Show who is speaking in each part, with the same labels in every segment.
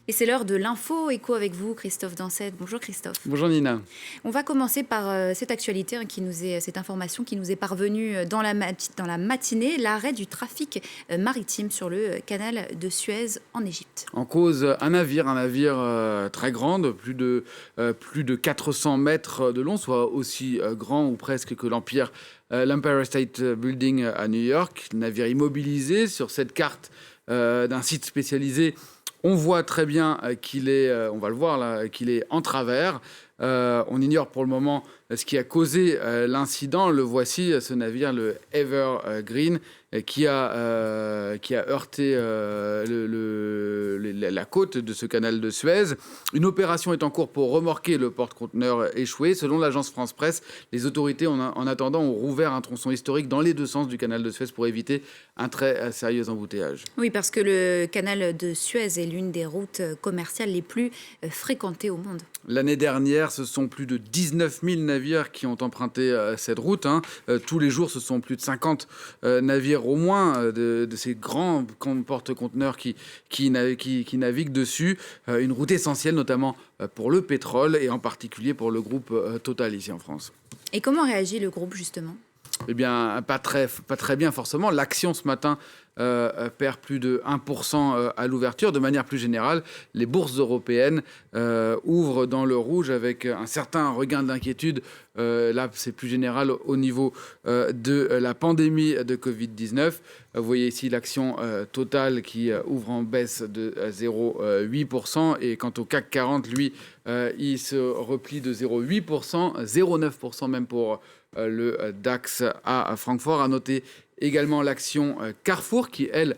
Speaker 1: Et c'est l'heure de l'info écho avec vous, Christophe Dansette. Bonjour Christophe.
Speaker 2: Bonjour Nina.
Speaker 1: On va commencer par cette actualité cette information qui nous est parvenue dans la matinée, l'arrêt du trafic maritime sur le canal de Suez en Égypte.
Speaker 2: En cause, un navire très grand, de plus de 400 mètres de long, soit aussi grand ou presque que l'Empire State Building à New York. Navire immobilisé sur cette carte d'un site spécialisé. On voit très bien qu'il est, on va le voir là, qu'il est en travers. On ignore pour le moment ce qui a causé l'incident. Le voici, ce navire, le Evergreen, qui a heurté la côte de ce canal de Suez. Une opération est en cours pour remorquer le porte-conteneur échoué. Selon l'agence France-Presse, les autorités, en attendant, ont rouvert un tronçon historique dans les deux sens du canal de Suez pour éviter un très sérieux embouteillage.
Speaker 1: Oui, parce que le canal de Suez est l'une des routes commerciales les plus fréquentées au monde.
Speaker 2: L'année dernière, ce sont plus de 19 000 navires qui ont emprunté cette route. Tous les jours, ce sont plus de 50 navires au moins de ces grands porte-conteneurs qui naviguent dessus. Une route essentielle, notamment pour le pétrole et en particulier pour le groupe Total ici en France.
Speaker 1: Et comment réagit le groupe justement ?
Speaker 2: Eh bien, pas très bien forcément. L'action ce matin perd plus de 1% à l'ouverture. De manière plus générale, les bourses européennes ouvrent dans le rouge avec un certain regain d'inquiétude. Là, c'est plus général au niveau de la pandémie de Covid-19. Vous voyez ici l'action Total qui ouvre en baisse de 0,8%. Et quant au CAC 40, lui, il se replie de 0,8%, 0,9% même pour le DAX à Francfort. À noter également l'action Carrefour qui, elle,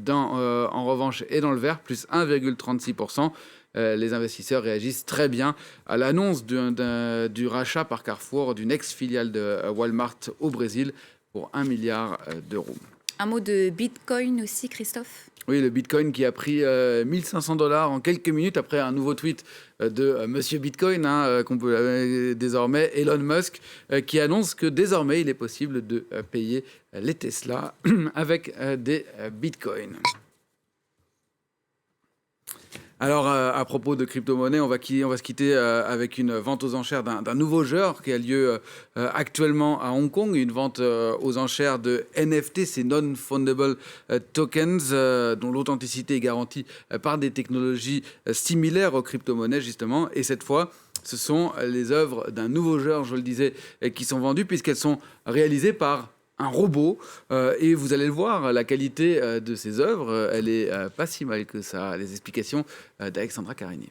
Speaker 2: en revanche, est dans le vert, plus 1,36%. Les investisseurs réagissent très bien à l'annonce du rachat par Carrefour d'une ex-filiale de Walmart au Brésil pour 1 milliard d'euros.
Speaker 1: Un mot de Bitcoin aussi, Christophe ?
Speaker 2: Oui, le Bitcoin qui a pris 1 500 $ en quelques minutes après un nouveau tweet de Monsieur Bitcoin, qu'on peut désormais, Elon Musk, qui annonce que désormais il est possible de payer les Tesla avec des Bitcoins. Alors, à propos de crypto-monnaie, on va se quitter avec une vente aux enchères d'un nouveau genre qui a lieu actuellement à Hong Kong, une vente aux enchères de NFT, ces non-fundable tokens, dont l'authenticité est garantie par des technologies similaires aux crypto-monnaies, justement. Et cette fois, ce sont les œuvres d'un nouveau genre, je le disais, qui sont vendues, puisqu'elles sont réalisées par un robot, et vous allez le voir, la qualité de ces œuvres, elle est pas si mal que ça. Les explications d'Alexandra Carini.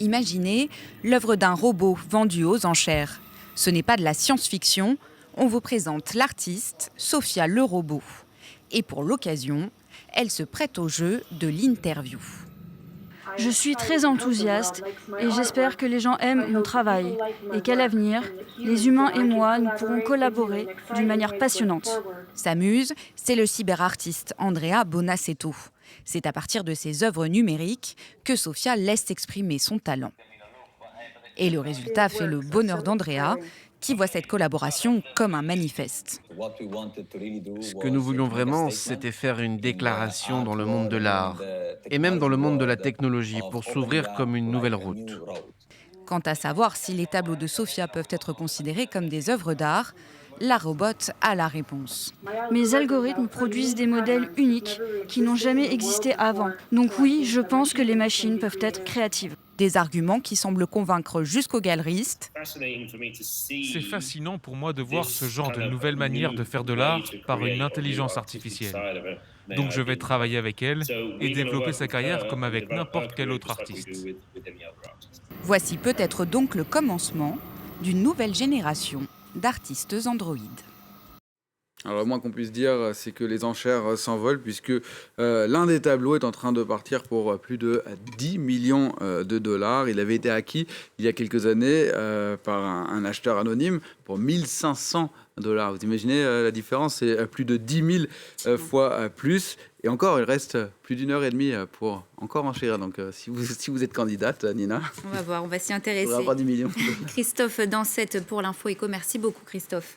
Speaker 3: Imaginez l'œuvre d'un robot vendu aux enchères. Ce n'est pas de la science-fiction, on vous présente l'artiste Sophia le robot. Et pour l'occasion, elle se prête au jeu de l'interview.
Speaker 4: Je suis très enthousiaste et j'espère que les gens aiment mon travail et qu'à l'avenir, les humains et moi, nous pourrons collaborer d'une manière passionnante.
Speaker 3: Sa muse, c'est le cyberartiste Andrea Bonaceto. C'est à partir de ses œuvres numériques que Sophia laisse exprimer son talent. Et le résultat fait le bonheur d'Andrea, qui voit cette collaboration comme un manifeste.
Speaker 5: Ce que nous voulions vraiment, c'était faire une déclaration dans le monde de l'art et même dans le monde de la technologie pour s'ouvrir comme une nouvelle route.
Speaker 3: Quant à savoir si les tableaux de Sophia peuvent être considérés comme des œuvres d'art, la robot a la réponse.
Speaker 4: Mes algorithmes produisent des modèles uniques qui n'ont jamais existé avant. Donc oui, je pense que les machines peuvent être créatives.
Speaker 3: Des arguments qui semblent convaincre jusqu'aux galeristes.
Speaker 6: C'est fascinant pour moi de voir ce genre de nouvelle manière de faire de l'art par une intelligence artificielle. Donc je vais travailler avec elle et développer sa carrière comme avec n'importe quel autre artiste.
Speaker 3: Voici peut-être donc le commencement d'une nouvelle génération d'artistes androïdes.
Speaker 2: Alors, le moins qu'on puisse dire, c'est que les enchères s'envolent puisque l'un des tableaux est en train de partir pour plus de 10 millions de dollars. Il avait été acquis il y a quelques années par un acheteur anonyme pour 1 500 $. Vous imaginez la différence, c'est plus de 10 000 fois plus. Et encore, il reste plus d'1h30 pour encore enchérir. Donc, si vous êtes candidate, Nina,
Speaker 1: on va voir, on va s'y intéresser.
Speaker 2: il faudra avoir 10 millions.
Speaker 1: Christophe Dansette pour l'info éco. Merci beaucoup, Christophe.